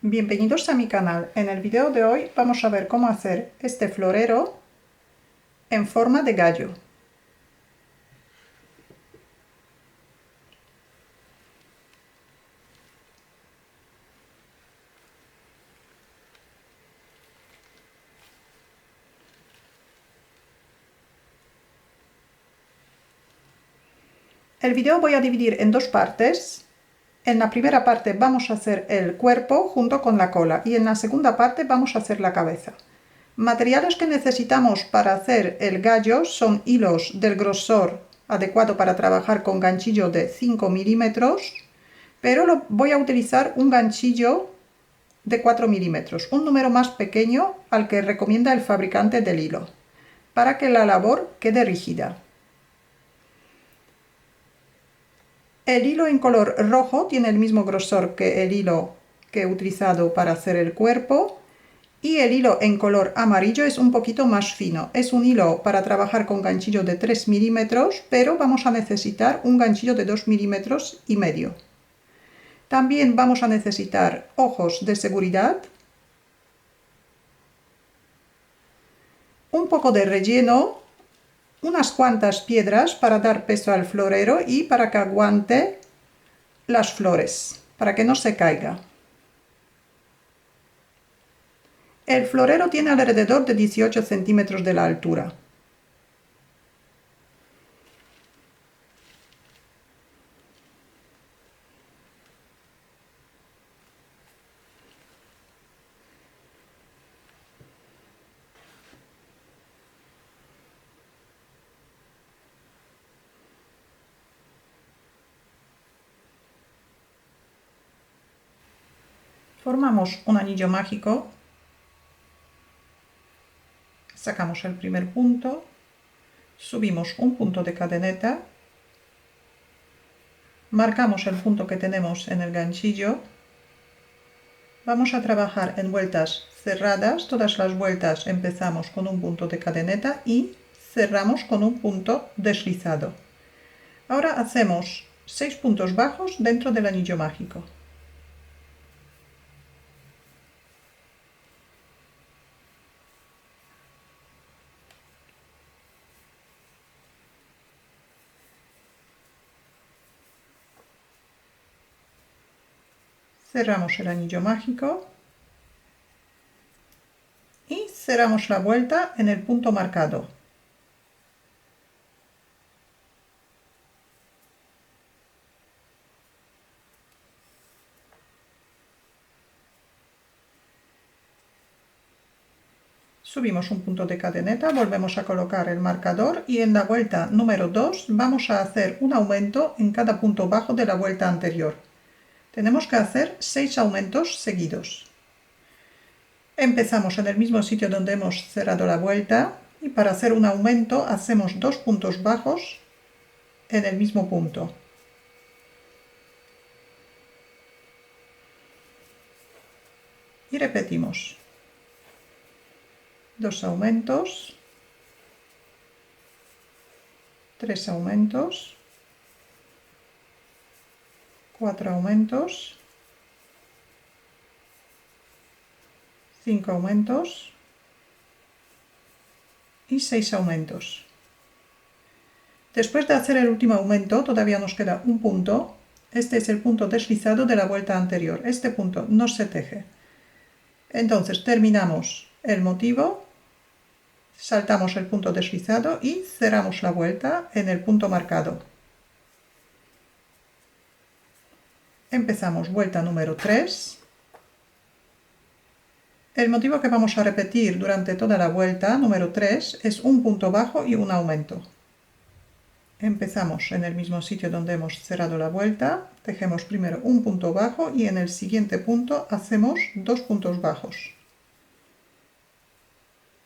Bienvenidos a mi canal. En el video de hoy vamos a ver cómo hacer este florero en forma de gallo. El video voy a dividir en dos partes. En la primera parte vamos a hacer el cuerpo junto con la cola y en la segunda parte vamos a hacer la cabeza. Materiales que necesitamos para hacer el gallo son hilos del grosor adecuado para trabajar con ganchillo de 5 milímetros, pero voy a utilizar un ganchillo de 4 milímetros, un número más pequeño al que recomienda el fabricante del hilo, para que la labor quede rígida. El hilo en color rojo tiene el mismo grosor que el hilo que he utilizado para hacer el cuerpo, y el hilo en color amarillo es un poquito más fino. Es un hilo para trabajar con ganchillo de 3 milímetros, pero vamos a necesitar un ganchillo de 2 milímetros y medio. También vamos a necesitar ojos de seguridad, un poco de relleno, unas cuantas piedras para dar peso al florero y para que aguante las flores, para que no se caiga. El florero tiene alrededor de 18 centímetros de la altura. Formamos un anillo mágico, sacamos el primer punto, subimos un punto de cadeneta, marcamos el punto que tenemos en el ganchillo, vamos a trabajar en vueltas cerradas, todas las vueltas empezamos con un punto de cadeneta y cerramos con un punto deslizado. Ahora hacemos 6 puntos bajos dentro del anillo mágico. Cerramos el anillo mágico y cerramos la vuelta en el punto marcado. Subimos un punto de cadeneta, volvemos a colocar el marcador y en la vuelta número 2 vamos a hacer un aumento en cada punto bajo de la vuelta anterior. Tenemos que hacer 6 aumentos seguidos. Empezamos en el mismo sitio donde hemos cerrado la vuelta y para hacer un aumento hacemos 2 puntos bajos en el mismo punto. Y repetimos. 2 aumentos, 3 aumentos, 4 aumentos, 5 aumentos y 6 aumentos. Después de hacer el último aumento todavía nos queda un punto. Este es el punto deslizado de la vuelta anterior. Este punto no se teje. Entonces terminamos el motivo, saltamos el punto deslizado y cerramos la vuelta en el punto marcado. Empezamos vuelta número 3. El motivo que vamos a repetir durante toda la vuelta número 3 es un punto bajo y un aumento. Empezamos en el mismo sitio donde hemos cerrado la vuelta, tejemos primero un punto bajo y en el siguiente punto hacemos 2 puntos bajos.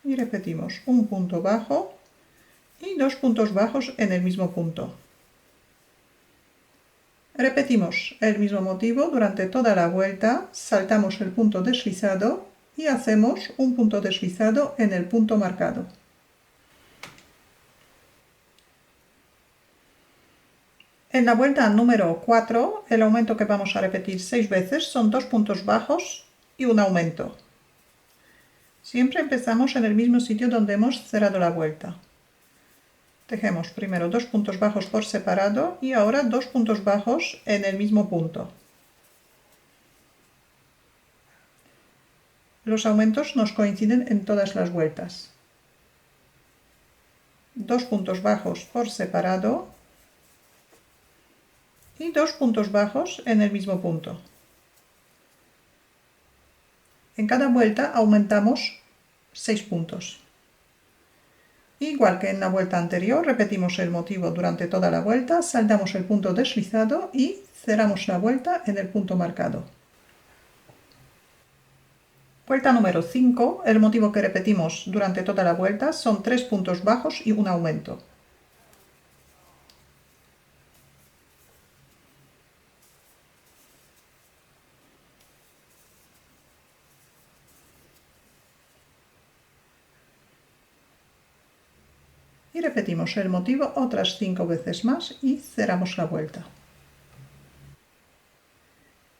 Y repetimos un punto bajo y 2 puntos bajos en el mismo punto. Repetimos el mismo motivo durante toda la vuelta, saltamos el punto deslizado y hacemos un punto deslizado en el punto marcado. En la vuelta número 4, el aumento que vamos a repetir 6 veces son 2 puntos bajos y un aumento. Siempre empezamos en el mismo sitio donde hemos cerrado la vuelta. Tejemos primero 2 puntos bajos por separado y ahora 2 puntos bajos en el mismo punto. Los aumentos nos coinciden en todas las vueltas. 2 puntos bajos por separado y 2 puntos bajos en el mismo punto. En cada vuelta aumentamos 6 puntos. Igual que en la vuelta anterior, repetimos el motivo durante toda la vuelta, saltamos el punto deslizado y cerramos la vuelta en el punto marcado. Vuelta número 5, el motivo que repetimos durante toda la vuelta son 3 puntos bajos y un aumento. Y repetimos el motivo otras 5 veces más y cerramos la vuelta.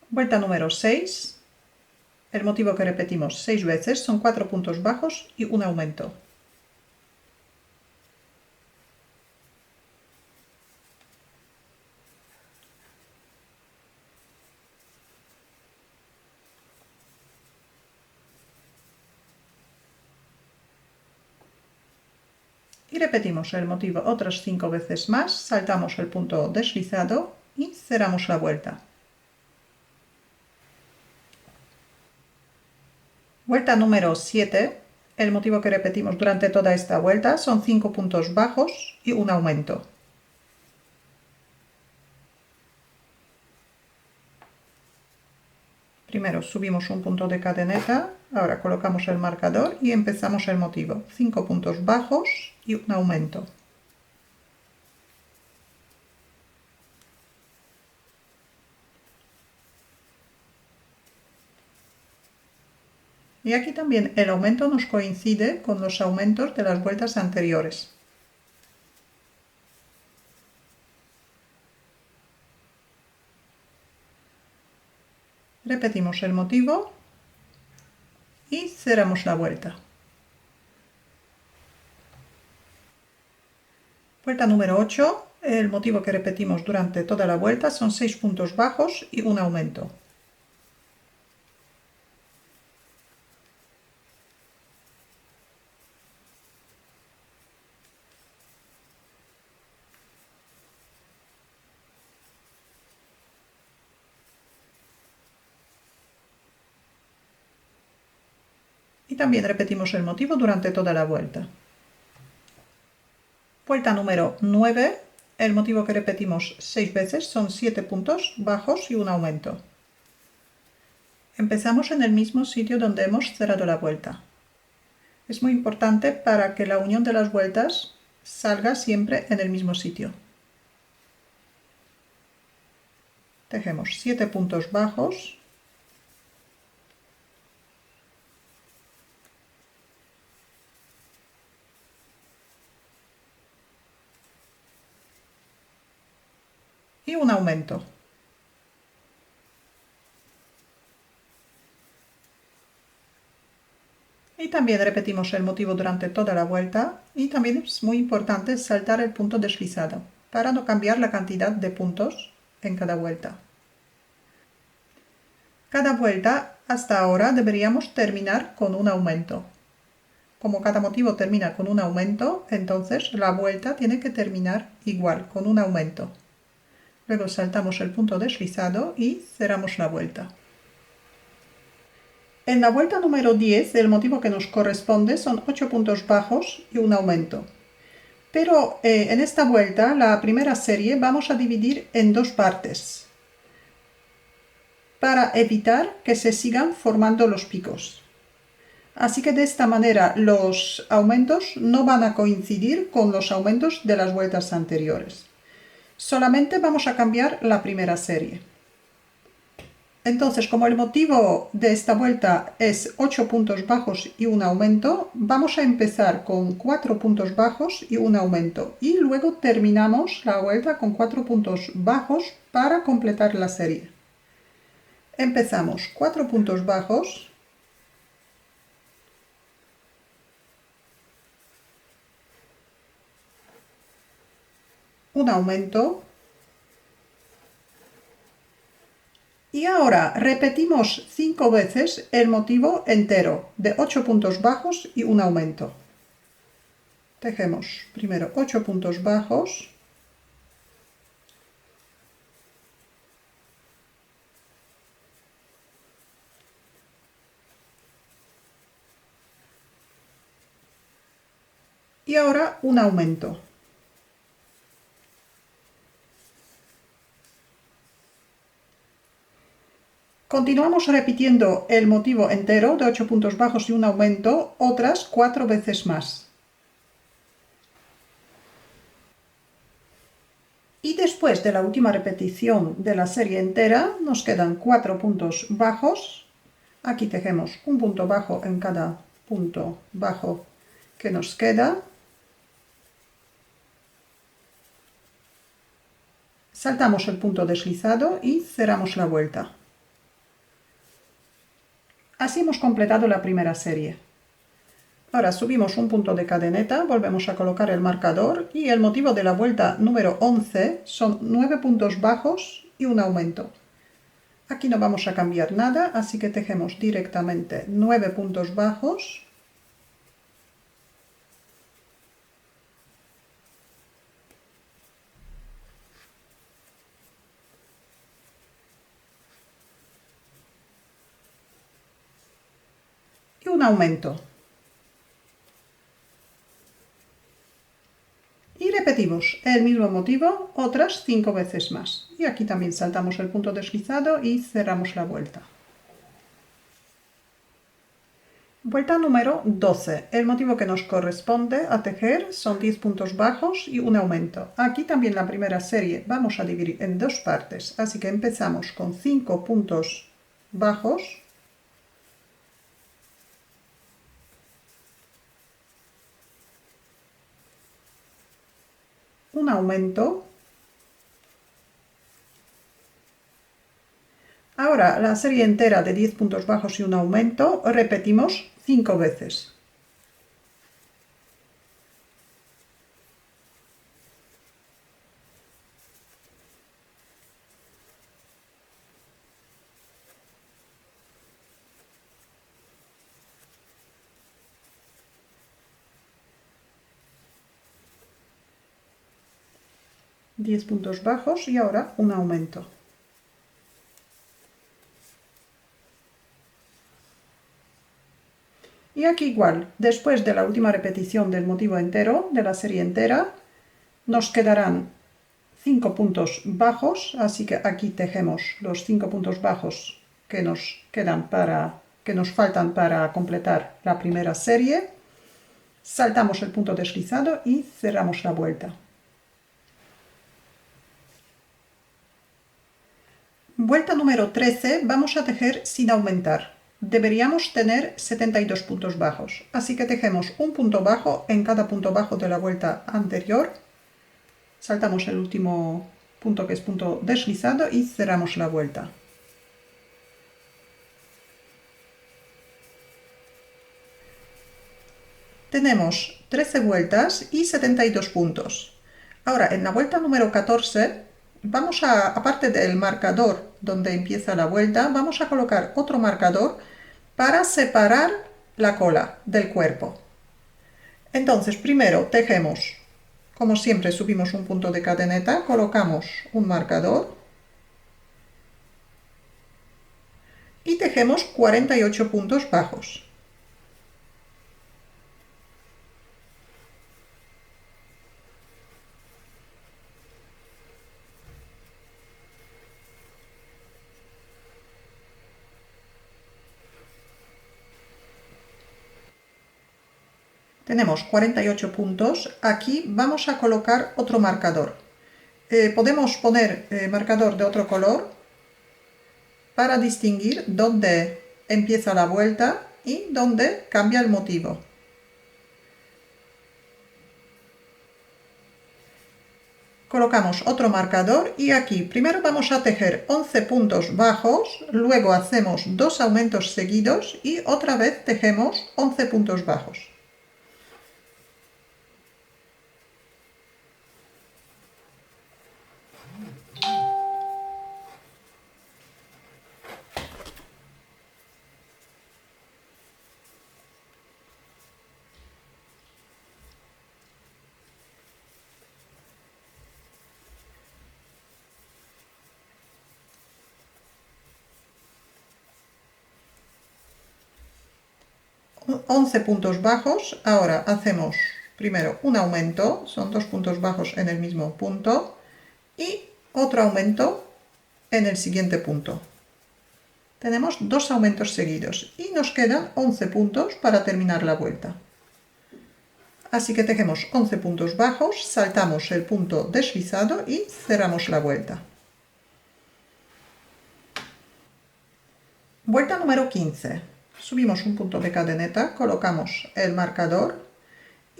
Vuelta número 6. El motivo que repetimos 6 veces son 4 puntos bajos y un aumento. Y repetimos el motivo otras 5 veces más, saltamos el punto deslizado y cerramos la vuelta. Vuelta número 7. El motivo que repetimos durante toda esta vuelta son 5 puntos bajos y un aumento. Primero subimos un punto de cadeneta, ahora colocamos el marcador y empezamos el motivo. 5 puntos bajos y un aumento. Y aquí también el aumento nos coincide con los aumentos de las vueltas anteriores. Repetimos el motivo y cerramos la vuelta. Vuelta número 8. El motivo que repetimos durante toda la vuelta son 6 puntos bajos y un aumento. Y también repetimos el motivo durante toda la vuelta. Vuelta número 9. El motivo que repetimos 6 veces son 7 puntos bajos y un aumento. Empezamos en el mismo sitio donde hemos cerrado la vuelta. Es muy importante para que la unión de las vueltas salga siempre en el mismo sitio. Tejemos 7 puntos bajos y un aumento. Y también repetimos el motivo durante toda la vuelta y también es muy importante saltar el punto deslizado para no cambiar la cantidad de puntos en cada vuelta. Cada vuelta hasta ahora deberíamos terminar con un aumento. Como cada motivo termina con un aumento, entonces la vuelta tiene que terminar igual, con un aumento. Luego saltamos el punto deslizado y cerramos la vuelta. En la vuelta número 10, el motivo que nos corresponde son 8 puntos bajos y un aumento. Pero en esta vuelta, la primera serie, vamos a dividir en dos partes para evitar que se sigan formando los picos. Así que de esta manera los aumentos no van a coincidir con los aumentos de las vueltas anteriores. Solamente vamos a cambiar la primera serie. Entonces, como el motivo de esta vuelta es 8 puntos bajos y un aumento, vamos a empezar con 4 puntos bajos y un aumento. Y luego terminamos la vuelta con 4 puntos bajos para completar la serie. Empezamos 4 puntos bajos, un aumento, y ahora repetimos 5 veces el motivo entero de 8 puntos bajos y un aumento. Tejemos primero 8 puntos bajos, y ahora un aumento. Continuamos repitiendo el motivo entero de 8 puntos bajos y un aumento otras 4 veces más. Y después de la última repetición de la serie entera nos quedan 4 puntos bajos. Aquí tejemos un punto bajo en cada punto bajo que nos queda. Saltamos el punto deslizado y cerramos la vuelta. Así hemos completado la primera serie. Ahora subimos un punto de cadeneta, volvemos a colocar el marcador y el motivo de la vuelta número 11 son 9 puntos bajos y un aumento. Aquí no vamos a cambiar nada, así que tejemos directamente 9 puntos bajos. Y un aumento. Y repetimos el mismo motivo otras 5 veces más. Y aquí también saltamos el punto deslizado y cerramos la vuelta. Vuelta número 12. El motivo que nos corresponde a tejer son 10 puntos bajos y un aumento. Aquí también la primera serie vamos a dividir en dos partes, así que empezamos con 5 puntos bajos. Un aumento. Ahora la serie entera de 10 puntos bajos y un aumento repetimos 5 veces. Diez puntos bajos y ahora un aumento. Y aquí igual, después de la última repetición del motivo entero, de la serie entera, nos quedarán 5 puntos bajos, así que aquí tejemos los 5 puntos bajos que nos faltan para completar la primera serie. Saltamos el punto deslizado y cerramos la vuelta. Vuelta número 13 vamos a tejer sin aumentar. Deberíamos tener 72 puntos bajos, así que tejemos un punto bajo en cada punto bajo de la vuelta anterior. Saltamos el último punto que es punto deslizado y cerramos la vuelta. Tenemos 13 vueltas y 72 puntos. Ahora, en la vuelta número 14, vamos a, aparte del marcador donde empieza la vuelta, vamos a colocar otro marcador para separar la cola del cuerpo. Entonces, primero tejemos, como siempre, subimos un punto de cadeneta, colocamos un marcador y tejemos 48 puntos bajos. Tenemos 48 puntos. Aquí vamos a colocar otro marcador. Podemos poner marcador de otro color para distinguir dónde empieza la vuelta y dónde cambia el motivo. colocamos otro marcador y aquí primero vamos a tejer 11 puntos bajos, luego hacemos 2 aumentos seguidos y otra vez tejemos 11 puntos bajos. Once puntos bajos, ahora hacemos primero un aumento, son 2 puntos bajos en el mismo punto y otro aumento en el siguiente punto. Tenemos 2 aumentos seguidos y nos quedan 11 puntos para terminar la vuelta. Así que tejemos 11 puntos bajos, saltamos el punto deslizado y cerramos la vuelta. Vuelta número 15. Subimos un punto de cadeneta, colocamos el marcador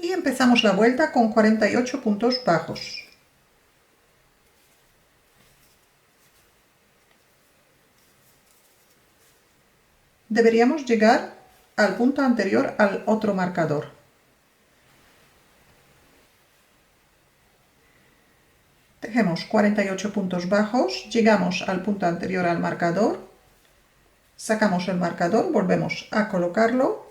y empezamos la vuelta con 48 puntos bajos. Deberíamos llegar al punto anterior al otro marcador. Tejemos 48 puntos bajos, llegamos al punto anterior al marcador, sacamos el marcador, volvemos a colocarlo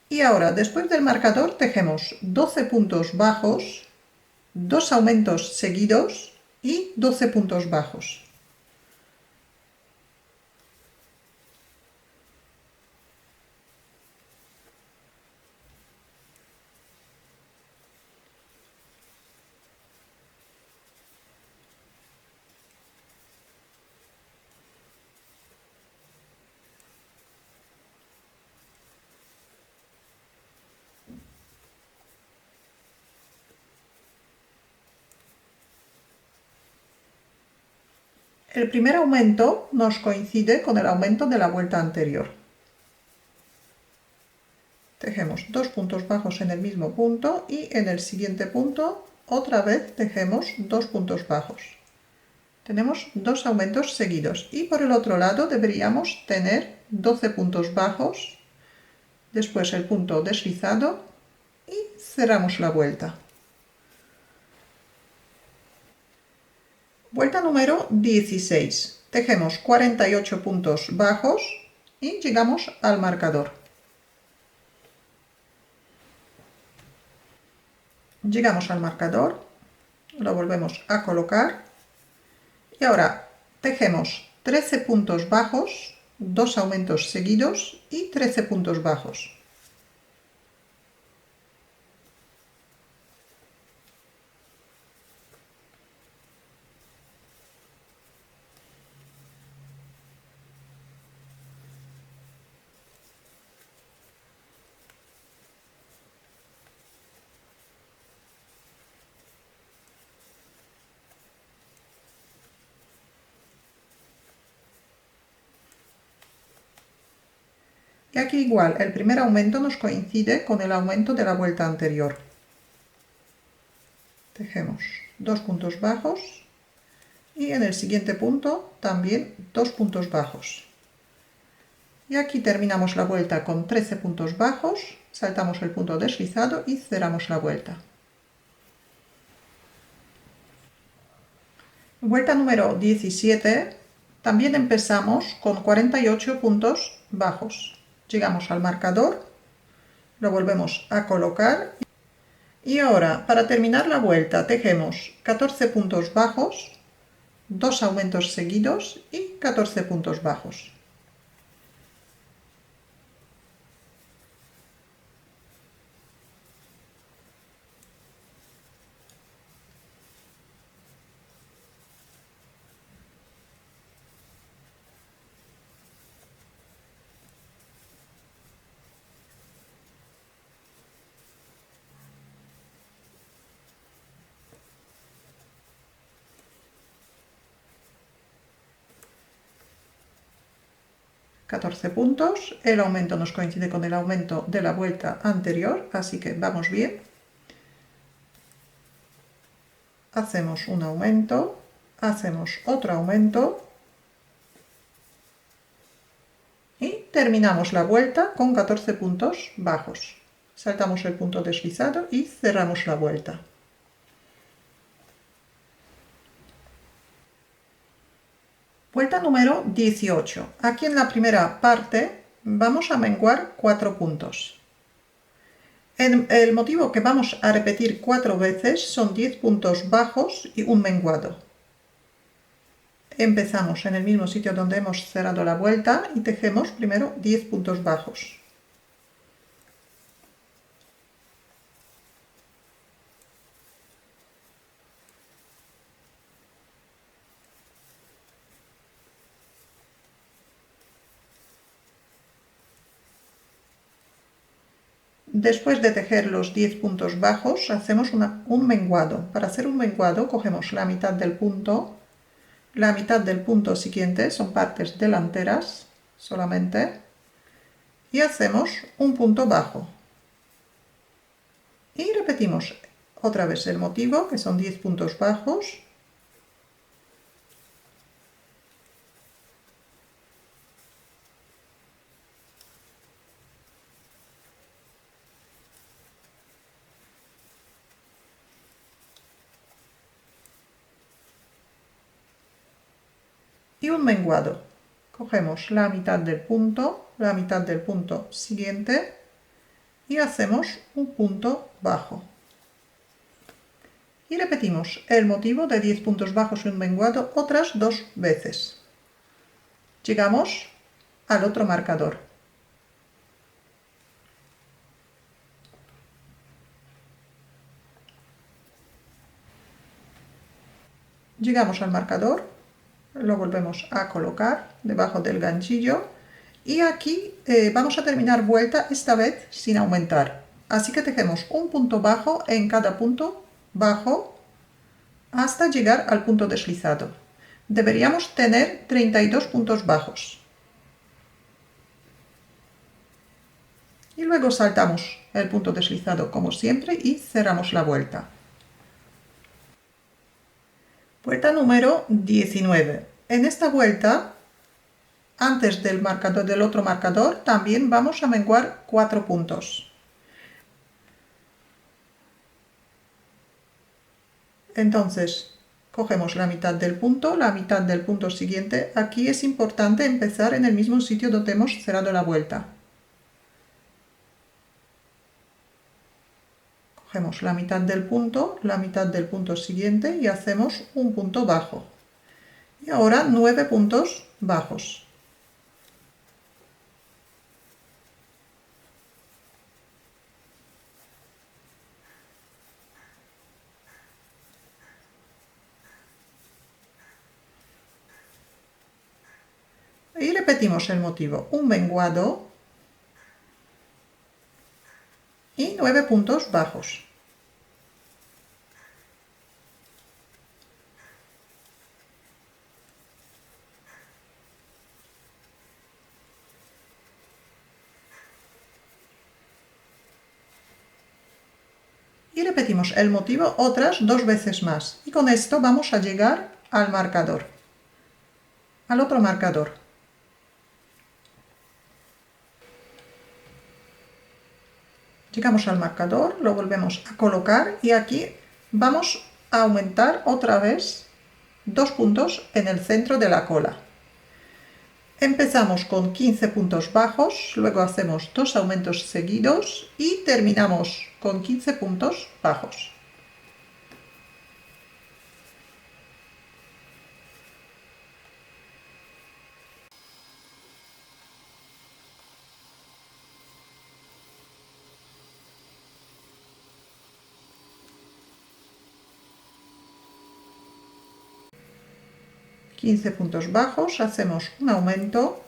y ahora después del marcador tejemos 12 puntos bajos, 2 aumentos seguidos y 12 puntos bajos. El primer aumento nos coincide con el aumento de la vuelta anterior. Tejemos 2 puntos bajos en el mismo punto y en el siguiente punto otra vez tejemos 2 puntos bajos. Tenemos 2 aumentos seguidos y por el otro lado deberíamos tener 12 puntos bajos, después el punto deslizado y cerramos la vuelta. Vuelta número 16. Tejemos 48 puntos bajos y llegamos al marcador. Llegamos al marcador, lo volvemos a colocar y ahora tejemos 13 puntos bajos, 2 aumentos seguidos y 13 puntos bajos. Y aquí igual, el primer aumento nos coincide con el aumento de la vuelta anterior. Tejemos 2 puntos bajos y en el siguiente punto también 2 puntos bajos. Y aquí terminamos la vuelta con 13 puntos bajos, saltamos el punto deslizado y cerramos la vuelta. Vuelta número 17, también empezamos con 48 puntos bajos. Llegamos al marcador, lo volvemos a colocar y ahora para terminar la vuelta tejemos 14 puntos bajos, 2 aumentos seguidos y 14 puntos bajos. ...14 puntos, el aumento nos coincide con el aumento de la vuelta anterior, así que vamos bien. hacemos un aumento, hacemos otro aumento y terminamos la vuelta con 14 puntos bajos. Saltamos el punto deslizado y cerramos la vuelta. Vuelta número 18. Aquí en la primera parte vamos a menguar 4 puntos. El motivo que vamos a repetir 4 veces son 10 puntos bajos y un menguado. Empezamos en el mismo sitio donde hemos cerrado la vuelta y tejemos primero 10 puntos bajos. Después de tejer los 10 puntos bajos, hacemos un menguado. Para hacer un menguado cogemos la mitad del punto. La mitad del punto siguiente son partes delanteras solamente. Y hacemos un punto bajo. Y repetimos otra vez el motivo, que son 10 puntos bajos. Y un menguado. Cogemos la mitad del punto siguiente y hacemos un punto bajo. Y repetimos el motivo de 10 puntos bajos y un menguado otras 2 veces. Llegamos al otro marcador. Llegamos al marcador, lo volvemos a colocar debajo del ganchillo y aquí vamos a terminar vuelta esta vez sin aumentar. Así que tejemos un punto bajo en cada punto bajo hasta llegar al punto deslizado. Deberíamos tener 32 puntos bajos. Y luego saltamos el punto deslizado como siempre y cerramos la vuelta. Vuelta número 19. En esta vuelta, antes del marcador del otro marcador, también vamos a menguar 4 puntos. Entonces, cogemos la mitad del punto siguiente. Aquí es importante empezar en el mismo sitio donde hemos cerrado la vuelta. Cogemos la mitad del punto siguiente y hacemos un punto bajo. Y ahora 9 puntos bajos. Y repetimos el motivo, un menguado y 9 puntos bajos. Y repetimos el motivo otras 2 veces más. Y con esto vamos a llegar al marcador, al otro marcador. Llegamos al marcador, lo volvemos a colocar y aquí vamos a aumentar otra vez 2 puntos en el centro de la cola. Empezamos con 15 puntos bajos, luego hacemos 2 aumentos seguidos y terminamos con 15 puntos bajos. ...15 puntos bajos, hacemos un aumento,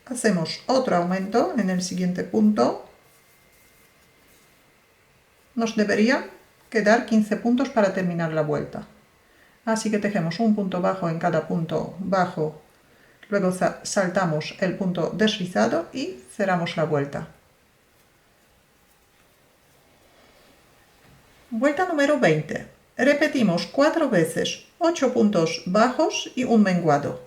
hacemos otro aumento en el siguiente punto, nos debería quedar 15 puntos para terminar la vuelta. Así que tejemos un punto bajo en cada punto bajo, luego saltamos el punto deslizado y cerramos la vuelta. Vuelta número 20. Repetimos 4 veces 8 puntos bajos y un menguado.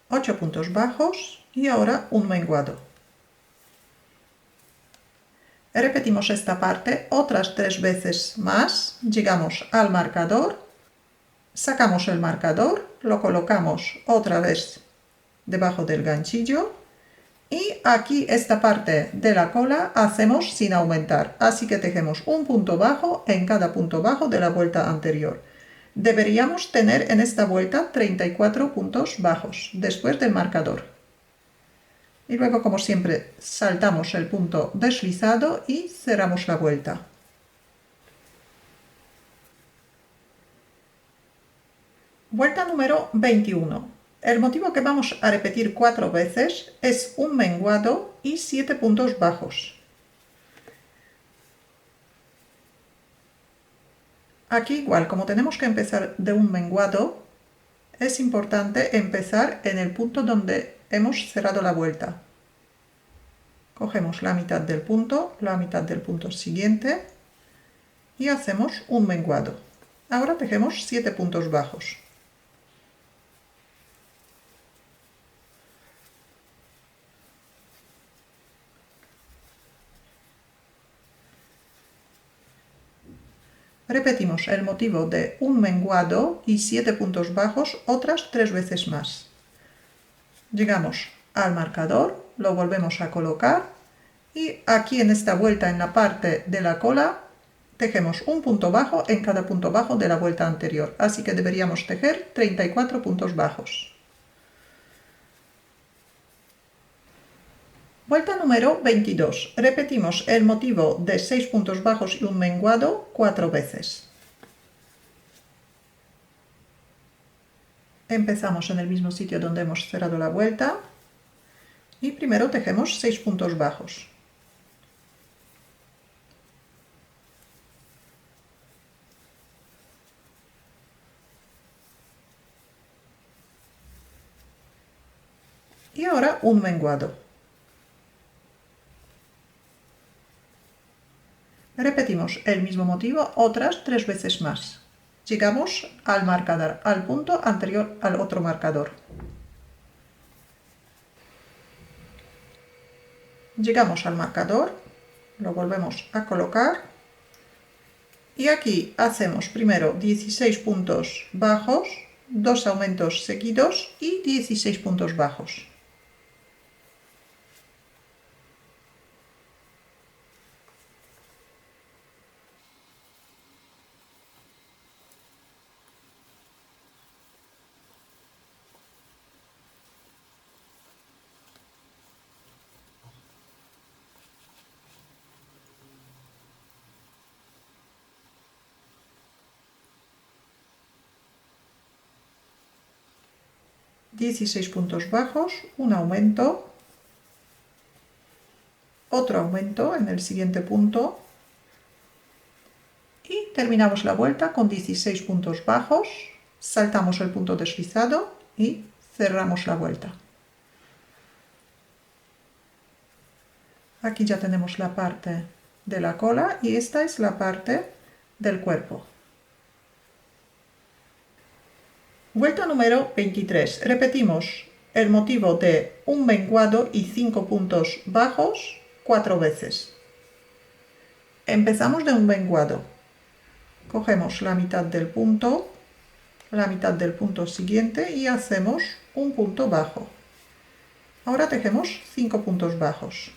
Ocho puntos bajos y ahora un menguado. Repetimos esta parte otras 3 veces más, llegamos al marcador, sacamos el marcador, lo colocamos otra vez debajo del ganchillo y aquí esta parte de la cola hacemos sin aumentar, así que tejemos un punto bajo en cada punto bajo de la vuelta anterior. Deberíamos tener en esta vuelta 34 puntos bajos después del marcador. Y luego, como siempre, saltamos el punto deslizado y cerramos la vuelta. Vuelta número 21. El motivo que vamos a repetir 4 veces es un menguado y 7 puntos bajos. Aquí igual, como tenemos que empezar de un menguado, es importante empezar en el punto donde hemos cerrado la vuelta. Cogemos la mitad del punto siguiente y hacemos un menguado. Ahora tejemos 7 puntos bajos. Repetimos el motivo de un menguado y 7 puntos bajos otras 3 veces más. Llegamos al marcador, lo volvemos a colocar y aquí en esta vuelta en la parte de la cola tejemos un punto bajo en cada punto bajo de la vuelta anterior, así que deberíamos tejer 34 puntos bajos. Vuelta número 22. Repetimos el motivo de 6 puntos bajos y un menguado 4 veces. Empezamos en el mismo sitio donde hemos cerrado la vuelta y primero tejemos 6 puntos bajos. Y ahora un menguado. Repetimos el mismo motivo otras 3 veces más. Llegamos al marcador, al punto anterior al otro marcador. Llegamos al marcador, lo volvemos a colocar y aquí hacemos primero 16 puntos bajos, 2 aumentos seguidos y 16 puntos bajos. ...16 puntos bajos, un aumento, otro aumento en el siguiente punto y terminamos la vuelta con 16 puntos bajos, saltamos el punto deslizado y cerramos la vuelta. Aquí ya tenemos la parte de la cola y esta es la parte del cuerpo. Vuelta número 23. Repetimos el motivo de un menguado y 5 puntos bajos 4 veces. Empezamos de un menguado. Cogemos la mitad del punto siguiente y hacemos un punto bajo. Ahora tejemos 5 puntos bajos.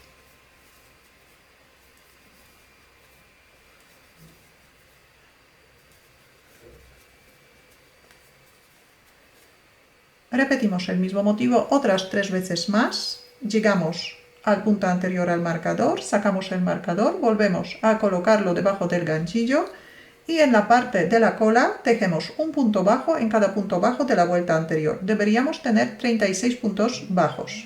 Repetimos el mismo motivo otras 3 veces más, llegamos al punto anterior al marcador, sacamos el marcador, volvemos a colocarlo debajo del ganchillo y en la parte de la cola tejemos un punto bajo en cada punto bajo de la vuelta anterior. Deberíamos tener 36 puntos bajos.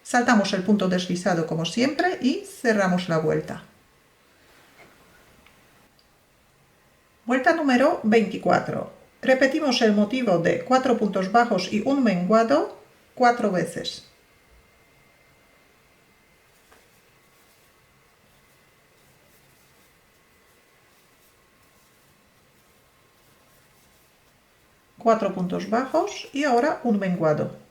Saltamos el punto deslizado como siempre y cerramos la vuelta. Vuelta número 24. Repetimos el motivo de 4 puntos bajos y un menguado 4 veces. Cuatro puntos bajos y ahora un menguado.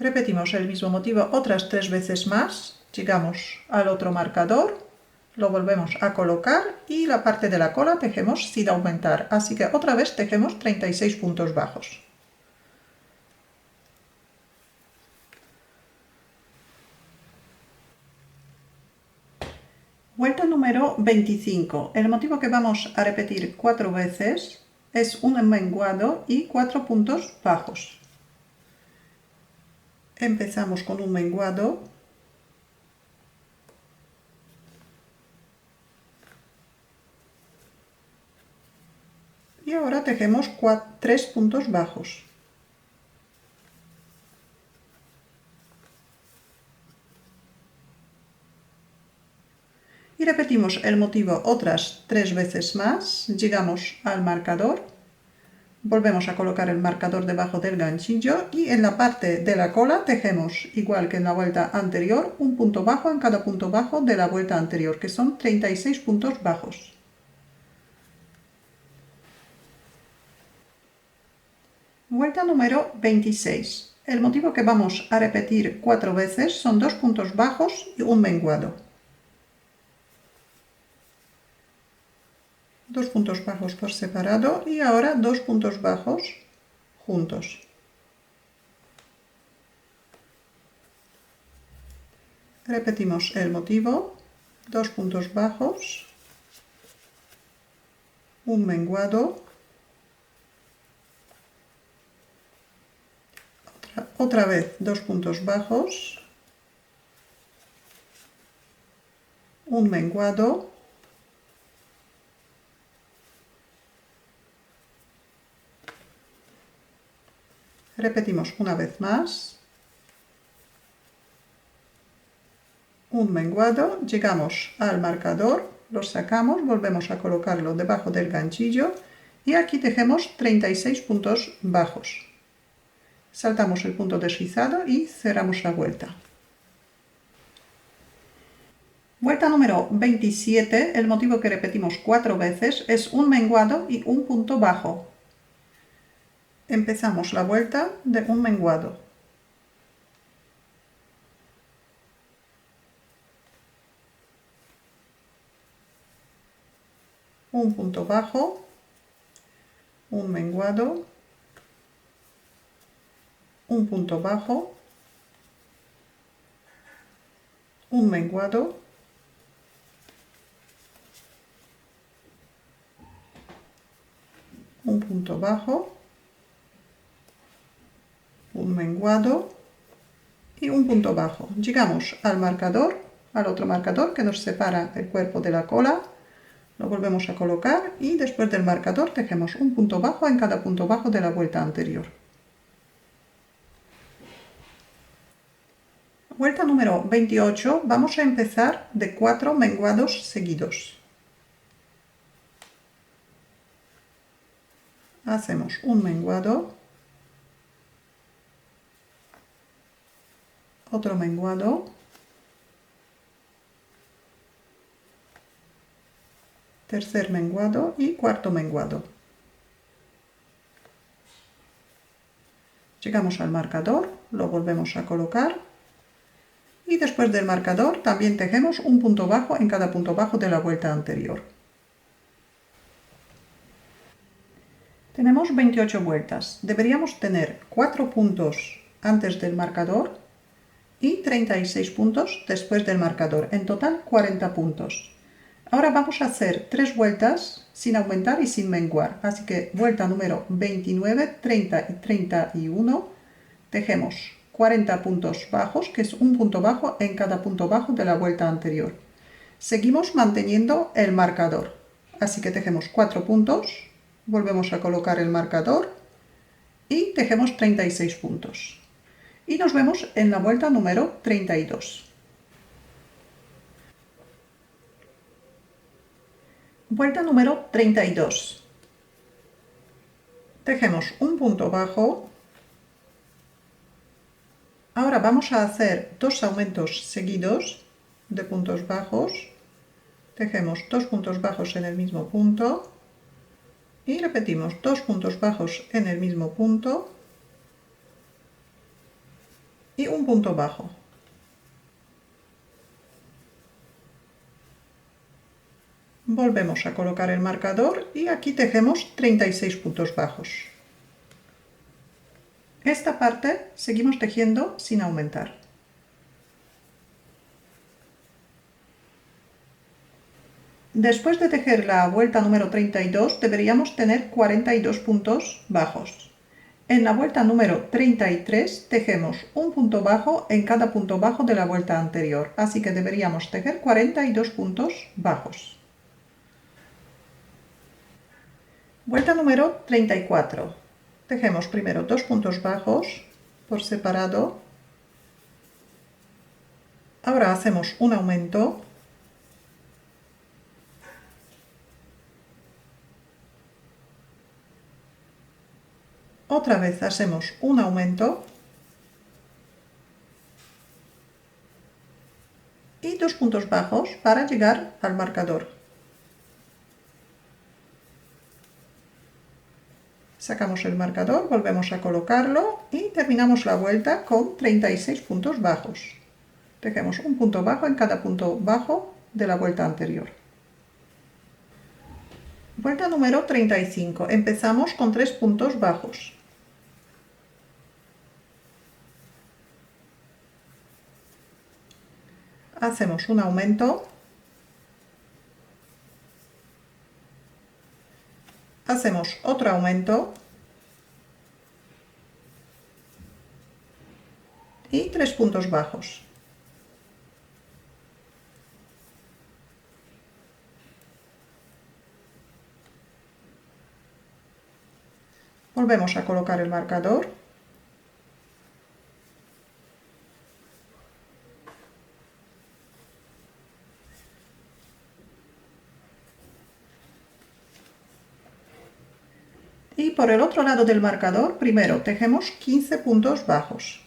Repetimos el mismo motivo otras 3 veces más, llegamos al otro marcador, lo volvemos a colocar y la parte de la cola tejemos sin aumentar, así que otra vez tejemos 36 puntos bajos. Vuelta número 25. El motivo que vamos a repetir 4 veces es un menguado y 4 puntos bajos. Empezamos con un menguado. Y ahora tejemos 3 puntos bajos. Y repetimos el motivo otras 3 veces más. Llegamos al marcador. Volvemos a colocar el marcador debajo del ganchillo y en la parte de la cola tejemos, igual que en la vuelta anterior, un punto bajo en cada punto bajo de la vuelta anterior, que son 36 puntos bajos. Vuelta número 26. El motivo que vamos a repetir 4 veces son 2 puntos bajos y un menguado. 2 puntos bajos por separado y ahora 2 puntos bajos juntos. Repetimos el motivo, 2 puntos bajos, un menguado, otra vez 2 puntos bajos, un menguado, repetimos una vez más, un menguado, llegamos al marcador, lo sacamos, volvemos a colocarlo debajo del ganchillo y aquí tejemos 36 puntos bajos. Saltamos el punto deslizado y cerramos la vuelta. Vuelta número 27, el motivo que repetimos 4 veces es un menguado y un punto bajo. Empezamos la vuelta de un menguado. Un punto bajo, un menguado, un punto bajo, un menguado, un punto bajo, un menguado y un punto bajo. Llegamos al marcador, al otro marcador que nos separa el cuerpo de la cola, lo volvemos a colocar y después del marcador tejemos un punto bajo en cada punto bajo de la vuelta anterior. Vuelta número 28, vamos a empezar de 4 menguados seguidos. Hacemos un menguado, otro menguado, tercer menguado y cuarto menguado. Llegamos al marcador, lo volvemos a colocar y después del marcador también tejemos un punto bajo en cada punto bajo de la vuelta anterior. Tenemos 28 vueltas. Deberíamos tener 4 puntos antes del marcador y 36 puntos después del marcador. En total 40 puntos. Ahora vamos a hacer 3 vueltas sin aumentar y sin menguar. Así que vuelta número 29, 30 y 31 tejemos 40 puntos bajos, que es un punto bajo en cada punto bajo de la vuelta anterior. Seguimos manteniendo el marcador. así que tejemos 4 puntos, volvemos a colocar el marcador y tejemos 36 puntos. Y nos vemos en la vuelta número 32. Vuelta número 32. Tejemos un punto bajo. Ahora vamos a hacer 2 aumentos seguidos de puntos bajos. Tejemos 2 puntos bajos en el mismo punto y repetimos 2 puntos bajos en el mismo punto y un punto bajo. Volvemos a colocar el marcador y aquí tejemos 36 puntos bajos. Esta parte seguimos tejiendo sin aumentar. Después de tejer la vuelta número 32 deberíamos tener 42 puntos bajos. En la vuelta número 33 tejemos un punto bajo en cada punto bajo de la vuelta anterior, así que deberíamos tejer 42 puntos bajos. Vuelta número 34. Tejemos primero 2 puntos bajos por separado. Ahora hacemos un aumento. Otra vez hacemos un aumento. Y 2 puntos bajos para llegar al marcador. Sacamos el marcador, volvemos a colocarlo y terminamos la vuelta con 36 puntos bajos. Tejemos un punto bajo en cada punto bajo de la vuelta anterior. Vuelta número 35. Empezamos con 3 puntos bajos. Hacemos un aumento. Hacemos otro aumento. Y 3 puntos bajos. Volvemos a colocar el marcador. Y por el otro lado del marcador, primero tejemos 15 puntos bajos.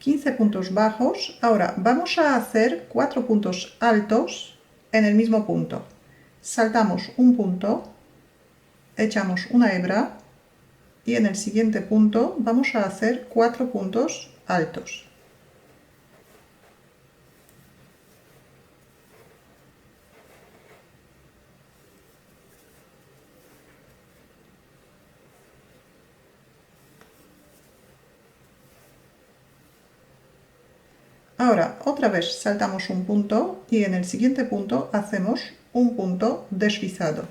$15 puntos bajos. Ahora vamos a hacer 4 puntos altos en el mismo punto. Saltamos un punto, echamos una hebra y en el siguiente punto vamos a hacer 4 puntos altos. Ahora, otra vez saltamos un punto y en el siguiente punto hacemos un punto deslizado.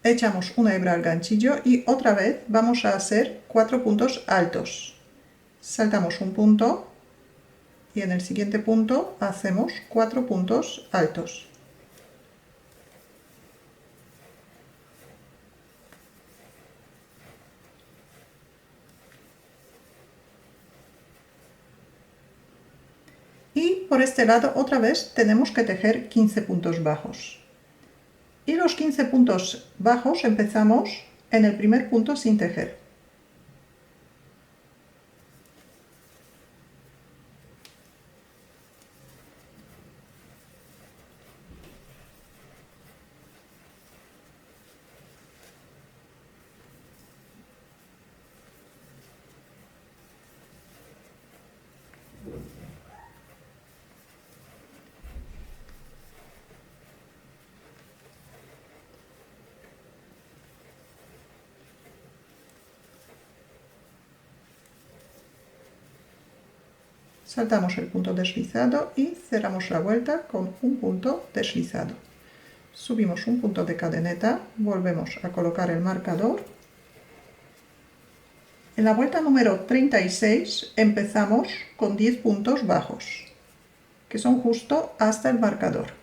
Echamos una hebra al ganchillo y otra vez vamos a hacer 4 puntos altos. Saltamos un punto y en el siguiente punto hacemos 4 puntos altos. Y por este lado otra vez tenemos que tejer 15 puntos bajos. Y los 15 puntos bajos empezamos en el primer punto sin tejer. saltamos el punto deslizado y cerramos la vuelta con un punto deslizado. Subimos un punto de cadeneta, volvemos a colocar el marcador. En la vuelta número 36 empezamos con 10 puntos bajos, que son justo hasta el marcador.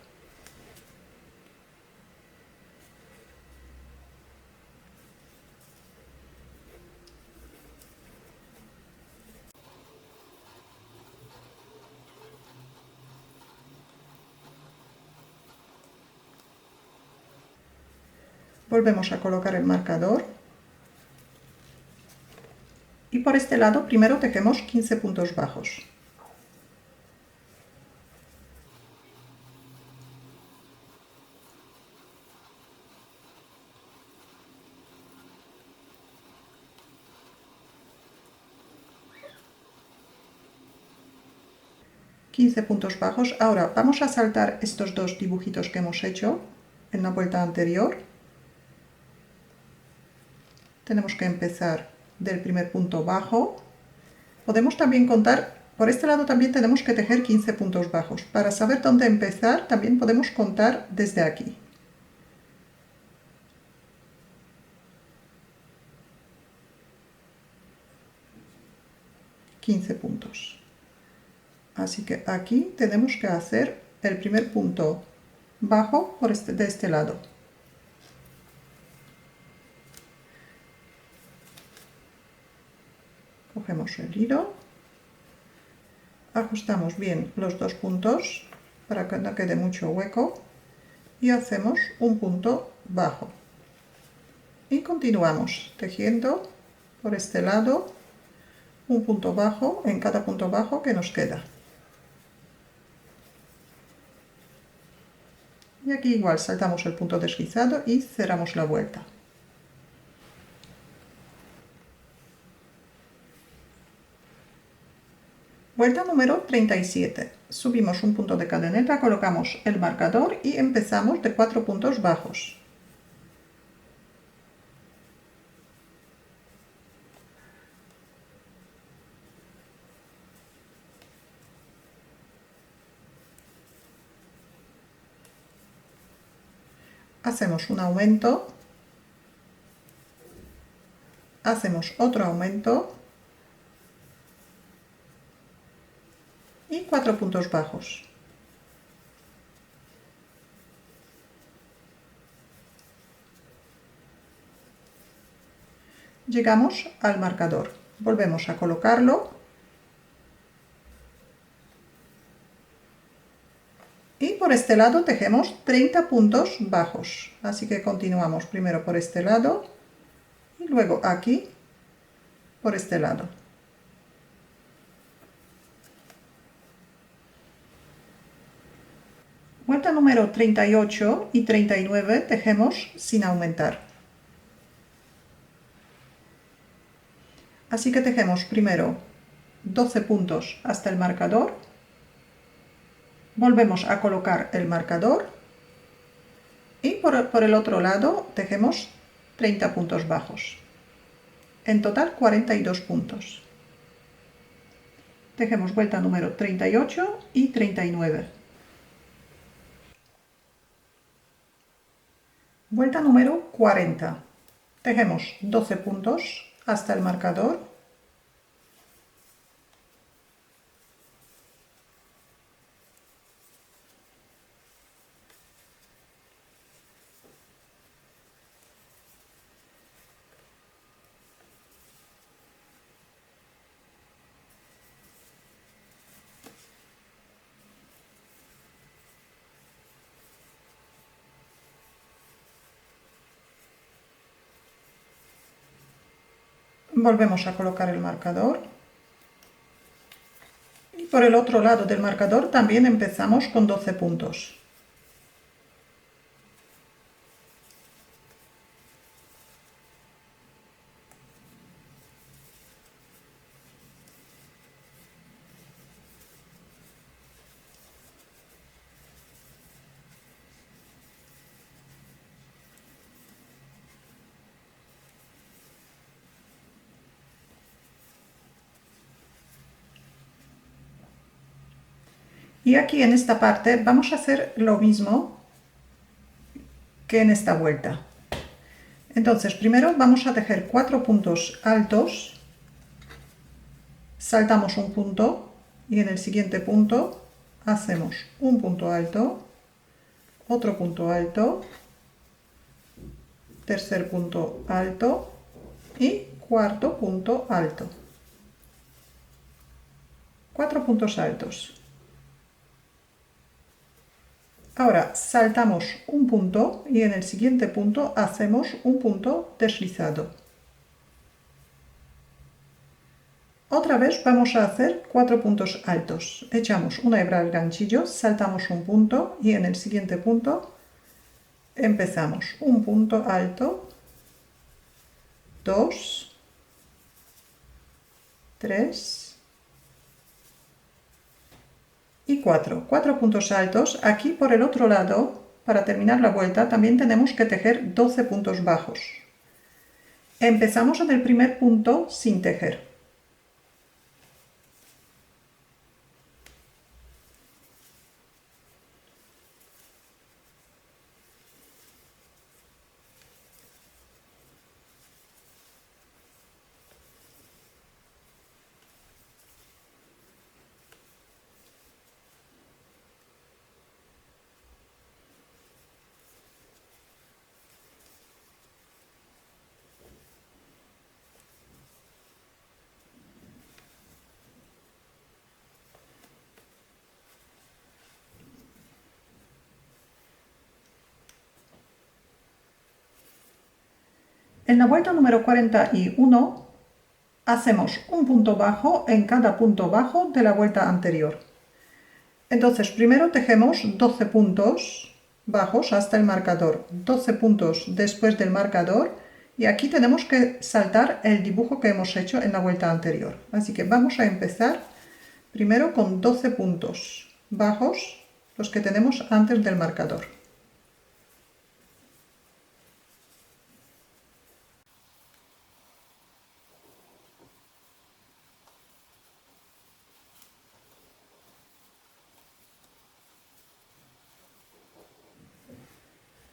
Volvemos a colocar el marcador y por este lado primero tejemos 15 puntos bajos. Puntos bajos. Ahora vamos a saltar estos dos dibujitos que hemos hecho en la vuelta anterior. Tenemos que empezar del primer punto bajo. Podemos también contar, por este lado también tenemos que tejer 15 puntos bajos. Para saber dónde empezar también podemos contar desde aquí. Puntos. Así que aquí tenemos que hacer el primer punto bajo de este lado. Cogemos el hilo, ajustamos bien los dos puntos para que no quede mucho hueco y hacemos un punto bajo. Y continuamos tejiendo por este lado un punto bajo en cada punto bajo que nos queda. Y aquí igual saltamos el punto deslizado y cerramos la vuelta. Vuelta número 37. Subimos un punto de cadeneta, colocamos el marcador y empezamos de 4 puntos bajos. Hacemos un aumento, hacemos otro aumento y 4 puntos bajos. Llegamos al marcador, volvemos a colocarlo y por este lado tejemos 30 puntos bajos. Así que continuamos primero por este lado y luego aquí por este lado. Vuelta número 38 y 39 tejemos sin aumentar. Así que tejemos primero 12 puntos hasta el marcador, volvemos a colocar el marcador y por el otro lado tejemos 30 puntos bajos. En total 42 puntos. Tejemos vuelta número 38 y 39. Vuelta número 40. Tejemos 12 puntos hasta el marcador. Volvemos a colocar el marcador y por el otro lado del marcador también empezamos con 12 puntos. Y aquí en esta parte vamos a hacer lo mismo que en esta vuelta. Entonces, primero vamos a tejer 4 puntos altos, saltamos un punto y en el siguiente punto hacemos un punto alto, otro punto alto, tercer punto alto y cuarto punto alto. 4 puntos altos. Ahora saltamos un punto y en el siguiente punto hacemos un punto deslizado. Otra vez vamos a hacer 4 puntos altos. Echamos una hebra al ganchillo, saltamos un punto y en el siguiente punto empezamos un punto alto, 2, 3 y 4. 4 puntos altos. Aquí por el otro lado, para terminar la vuelta, también tenemos que tejer 12 puntos bajos. Empezamos en el primer punto sin tejer. En la vuelta número 41 hacemos un punto bajo en cada punto bajo de la vuelta anterior. Entonces primero tejemos 12 puntos bajos hasta el marcador, 12 puntos después del marcador y aquí tenemos que saltar el dibujo que hemos hecho en la vuelta anterior. Así que vamos a empezar primero con 12 puntos bajos, los que tenemos antes del marcador.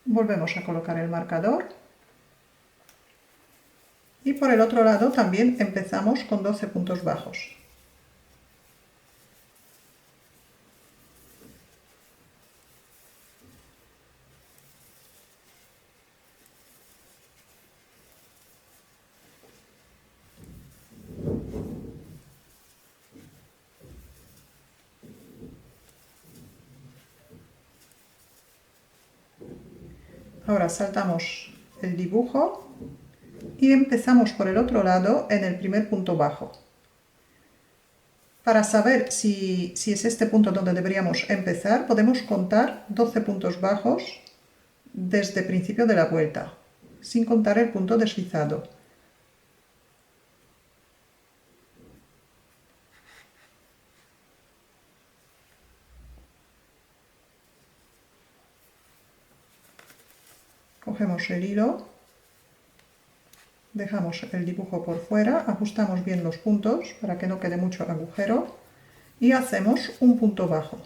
Volvemos a colocar el marcador y por el otro lado también empezamos con 12 puntos bajos. Ahora saltamos el dibujo y empezamos por el otro lado en el primer punto bajo. Para saber si es este punto donde deberíamos empezar, podemos contar 12 puntos bajos desde el principio de la vuelta, sin contar el punto deslizado. Cogemos el hilo, dejamos el dibujo por fuera, ajustamos bien los puntos para que no quede mucho agujero y hacemos un punto bajo.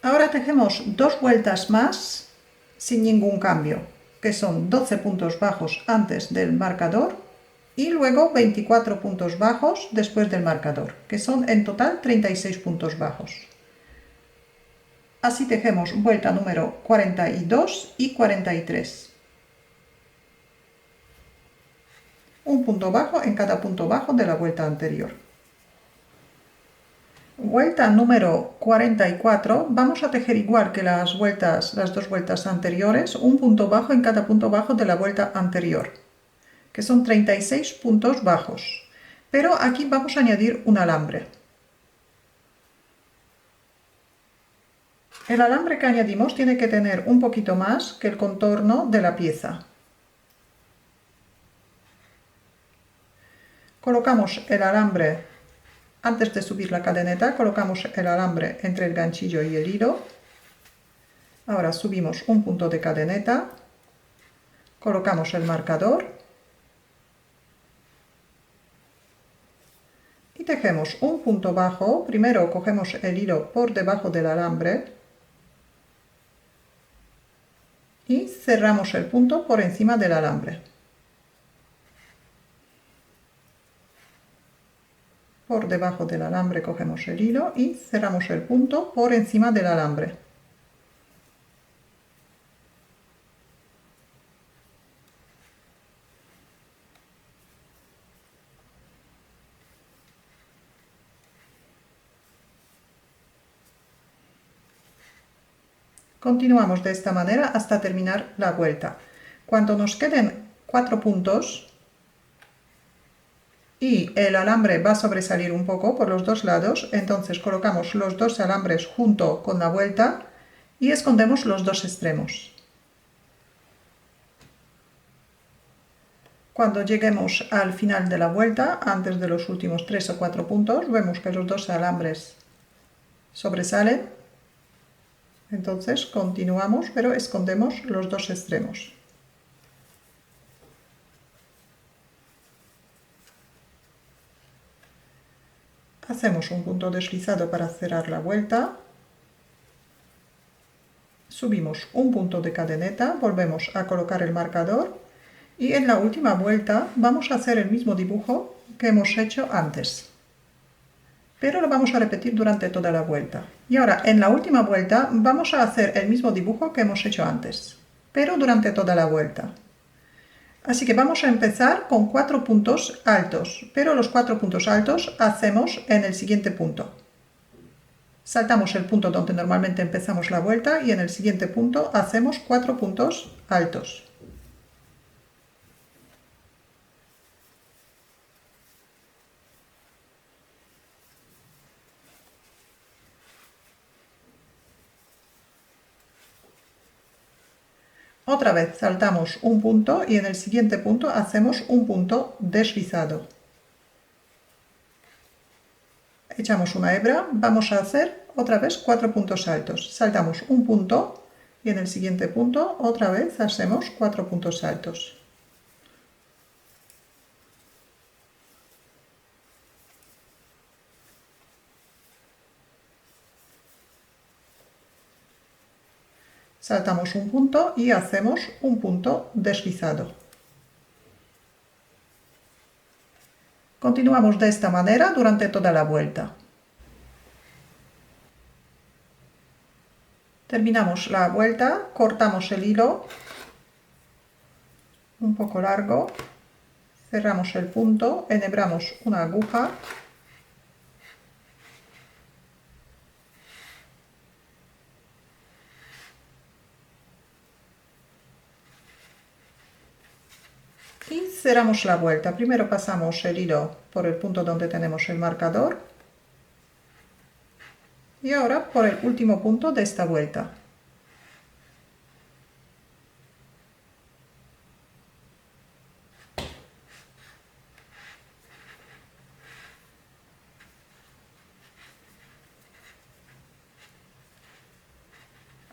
Ahora tejemos 2 vueltas más sin ningún cambio, que son 12 puntos bajos antes del marcador y luego 24 puntos bajos después del marcador, que son en total 36 puntos bajos. Así tejemos vuelta número 42 y 43. Un punto bajo en cada punto bajo de la vuelta anterior. Vuelta número 44, vamos a tejer igual que las dos vueltas anteriores, un punto bajo en cada punto bajo de la vuelta anterior, que son 36 puntos bajos. Pero aquí vamos a añadir un alambre. El alambre que añadimos tiene que tener un poquito más que el contorno de la pieza. Colocamos el alambre, antes de subir la cadeneta, colocamos el alambre entre el ganchillo y el hilo. Ahora subimos un punto de cadeneta, colocamos el marcador y tejemos un punto bajo. Primero cogemos el hilo por debajo del alambre y cerramos el punto por encima del alambre. Por debajo del alambre cogemos el hilo y cerramos el punto por encima del alambre. Continuamos de esta manera hasta terminar la vuelta. Cuando nos queden 4 puntos y el alambre va a sobresalir un poco por los dos lados, entonces colocamos los dos alambres junto con la vuelta y escondemos los dos extremos. Cuando lleguemos al final de la vuelta, antes de los últimos 3 o 4 puntos, vemos que los dos alambres sobresalen. Entonces continuamos, pero escondemos los dos extremos. Hacemos un punto deslizado para cerrar la vuelta. Subimos un punto de cadeneta, volvemos a colocar el marcador y en la última vuelta vamos a hacer el mismo dibujo que hemos hecho antes, pero lo vamos a repetir durante toda la vuelta. Y ahora en la última vuelta vamos a hacer el mismo dibujo que hemos hecho antes, pero durante toda la vuelta. Así que vamos a empezar con 4 puntos altos, pero los 4 puntos altos hacemos en el siguiente punto. Saltamos el punto donde normalmente empezamos la vuelta y en el siguiente punto hacemos 4 puntos altos. Otra vez saltamos un punto y en el siguiente punto hacemos un punto deslizado. Echamos una hebra, vamos a hacer otra vez 4 puntos altos. Saltamos un punto y en el siguiente punto otra vez hacemos 4 puntos altos. Saltamos un punto y hacemos un punto deslizado. Continuamos de esta manera durante toda la vuelta. Terminamos la vuelta, cortamos el hilo un poco largo, cerramos el punto, enhebramos una aguja y cerramos la vuelta. Primero pasamos el hilo por el punto donde tenemos el marcador y ahora por el último punto de esta vuelta.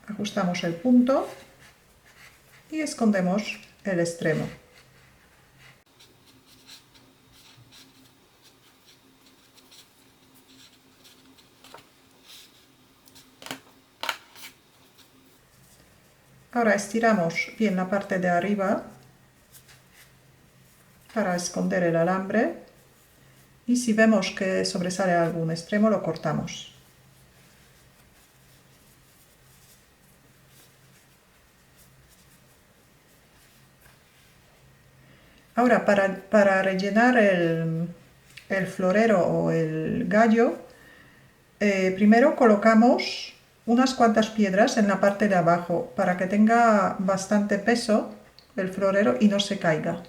Ajustamos el punto y escondemos el extremo. Ahora estiramos bien la parte de arriba para esconder el alambre y si vemos que sobresale algún extremo lo cortamos. Ahora para rellenar el florero o el gallo, primero colocamos unas cuantas piedras en la parte de abajo para que tenga bastante peso el florero y no se caiga.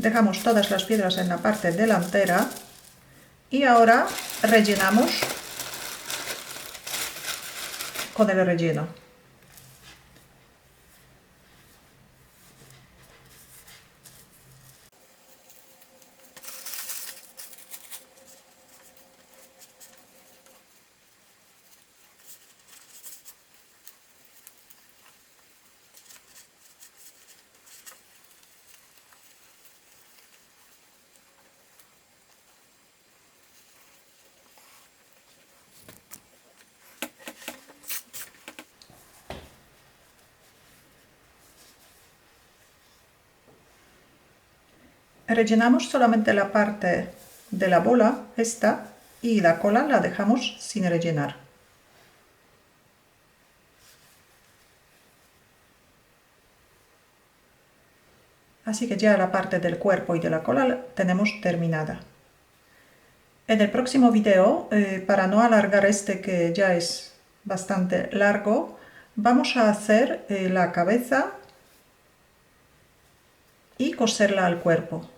Dejamos todas las piedras en la parte delantera y ahora rellenamos con el relleno. Rellenamos solamente la parte de la bola, esta, y la cola la dejamos sin rellenar. Así que ya la parte del cuerpo y de la cola la tenemos terminada. En el próximo video, para no alargar este que ya es bastante largo, vamos a hacer la cabeza y coserla al cuerpo.